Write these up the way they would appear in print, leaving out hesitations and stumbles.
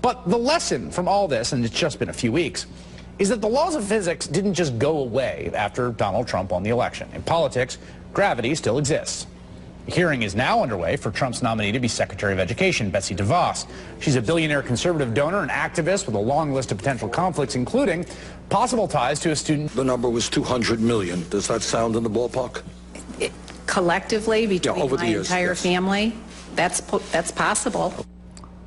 But the lesson from all this, and it's just been a few weeks, is that the laws of physics didn't just go away after Donald Trump won the election. In politics, gravity still exists. The hearing is now underway for Trump's nominee to be Secretary of Education, Betsy DeVos. She's a billionaire conservative donor and activist with a long list of potential conflicts, including possible ties to a student. The number was 200 million. Does that sound in the ballpark? Collectively, between over my the years, entire yes. family, that's possible.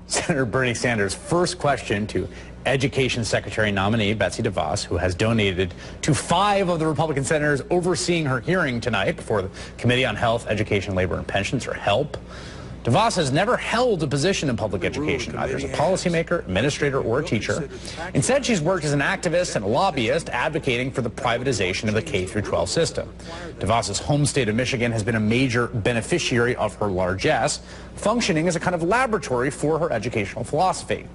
Senator Bernie Sanders' first question to Education Secretary nominee Betsy DeVos, who has donated to 5 of the Republican senators overseeing her hearing tonight before the Committee on Health, Education, Labor, and Pensions, or HELP. DeVos has never held a position in public education, either as a policymaker, administrator, or a teacher. Instead, she's worked as an activist and a lobbyist advocating for the privatization of the K-12 system. DeVos's home state of Michigan has been a major beneficiary of her largesse, functioning as a kind of laboratory for her educational philosophy.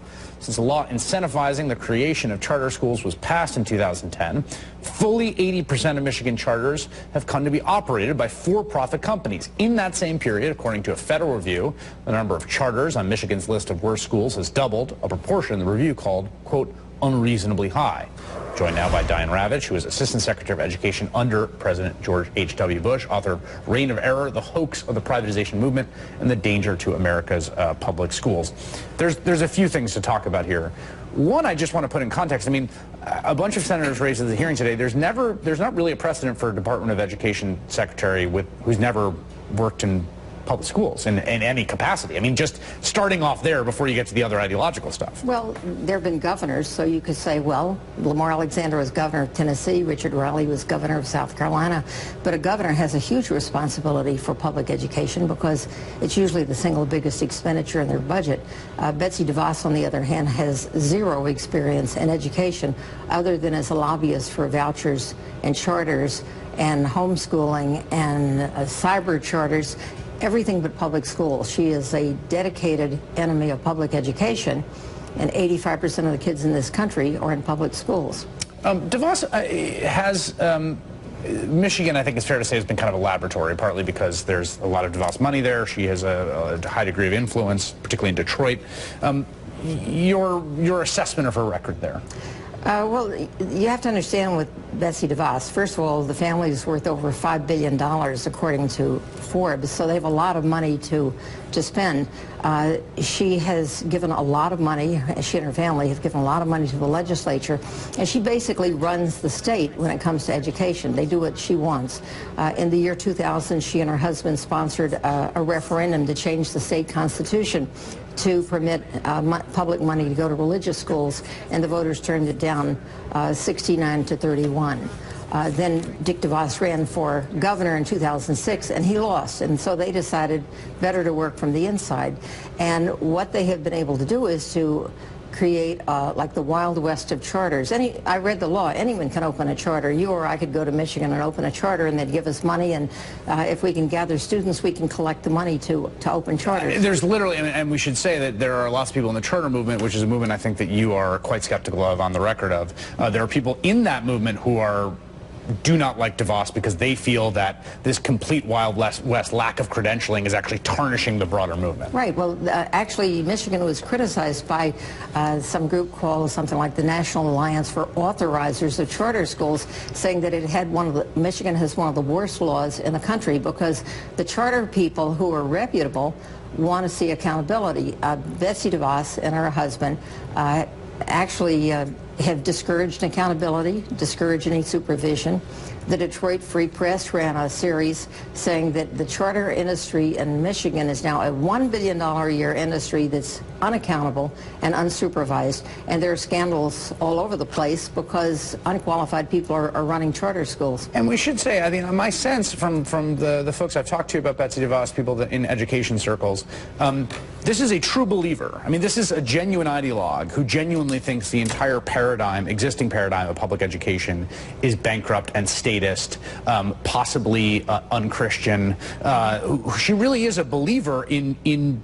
Since the law incentivizing the creation of charter schools was passed in 2010, fully 80% of Michigan charters have come to be operated by for-profit companies. In that same period, according to a federal review, the number of charters on Michigan's list of worst schools has doubled, a proportion the review called, quote, unreasonably high. Joined now by Diane Ravitch, who is Assistant Secretary of Education under President George H.W. Bush, author of Reign of Error, The Hoax of the Privatization Movement, and the Danger to America's Public Schools. There's a few things to talk about here. One, I just want to put in context. I mean, a bunch of senators raised at the hearing today. There's not really a precedent for a Department of Education secretary who's never worked in public schools in any capacity. I mean, just starting off there before you get to the other ideological stuff. Well, there have been governors, so you could say, well, Lamar Alexander was governor of Tennessee, Richard Riley was governor of South Carolina, but a governor has a huge responsibility for public education because it's usually the single biggest expenditure in their budget. Betsy DeVos, on the other hand, has zero experience in education other than as a lobbyist for vouchers and charters and homeschooling and cyber charters. Everything but public schools. She is a dedicated enemy of public education, and 85% of the kids in this country are in public schools. DeVos has, Michigan, I think it's fair to say, has been kind of a laboratory, partly because there's a lot of DeVos money there. She has a high degree of influence, particularly in Detroit. Your assessment of her record there? Well, you have to understand with Betsy DeVos, first of all, the family is worth over $5 billion, according to Forbes, so they have a lot of money to spend. She has given a lot of money, she and her family have given a lot of money to the legislature, and she basically runs the state when it comes to education. They do what she wants. In the year 2000, she and her husband sponsored a referendum to change the state constitution to permit public money to go to religious schools, and the voters turned it down 69 to 31. Then Dick DeVos ran for governor in 2006, and he lost, and so they decided better to work from the inside. And what they have been able to do is to create like the Wild West of charters. I read the law. Anyone can open a charter. You or I could go to Michigan and open a charter, and they'd give us money, and if we can gather students, we can collect the money to open charters. There's literally, and we should say that there are lots of people in the charter movement, which is a movement I think that you are quite skeptical of on the record of. There are people in that movement who do not like DeVos because they feel that this complete Wild West lack of credentialing is actually tarnishing the broader movement. Right. Well, actually, Michigan was criticized by some group called something like the National Alliance for Authorizers of Charter Schools, saying that it had Michigan has one of the worst laws in the country because the charter people who are reputable want to see accountability. Betsy DeVos and her husband actually have discouraged accountability, discouraged any supervision. The Detroit Free Press ran a series saying that the charter industry in Michigan is now a $1 billion a year industry that's unaccountable and unsupervised, and there are scandals all over the place because unqualified people are running charter schools. And we should say, I mean, my sense from the folks I've talked to about Betsy DeVos, people in education circles, this is a true believer. I mean, this is a genuine ideologue who genuinely thinks the entire existing paradigm of public education is bankrupt and statist, possibly unchristian. She really is a believer in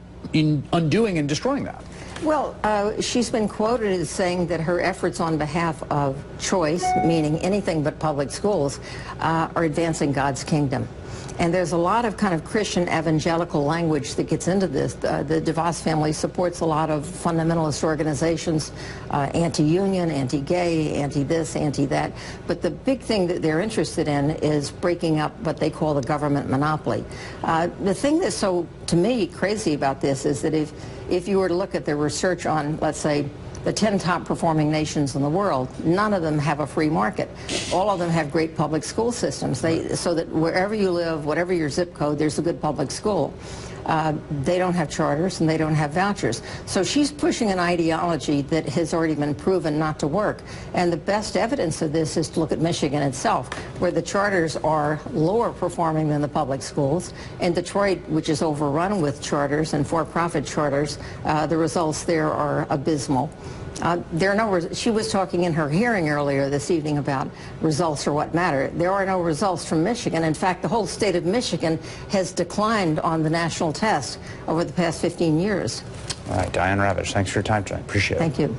undoing and destroying that. Well, she's been quoted as saying that her efforts on behalf of choice, meaning anything but public schools, are advancing God's kingdom. And there's a lot of kind of Christian evangelical language that gets into this. The DeVos family supports a lot of fundamentalist organizations, anti-union, anti-gay, anti-this, anti-that. But the big thing that they're interested in is breaking up what they call the government monopoly. The thing that's so, to me, crazy about this is that if you were to look at the research on, let's say, the 10 top performing nations in the world, none of them have a free market. All of them have great public school systems, so that wherever you live, whatever your zip code, there's a good public school. They don't have charters and they don't have vouchers. So she's pushing an ideology that has already been proven not to work. And the best evidence of this is to look at Michigan itself, where the charters are lower performing than the public schools. In Detroit, which is overrun with charters and for-profit charters, the results there are abysmal. She was talking in her hearing earlier this evening about results are what matter. There are no results from Michigan. In fact, the whole state of Michigan has declined on the national test over the past 15 years. All right, Diane Ravitch, thanks for your time tonight. Appreciate it. Thank you.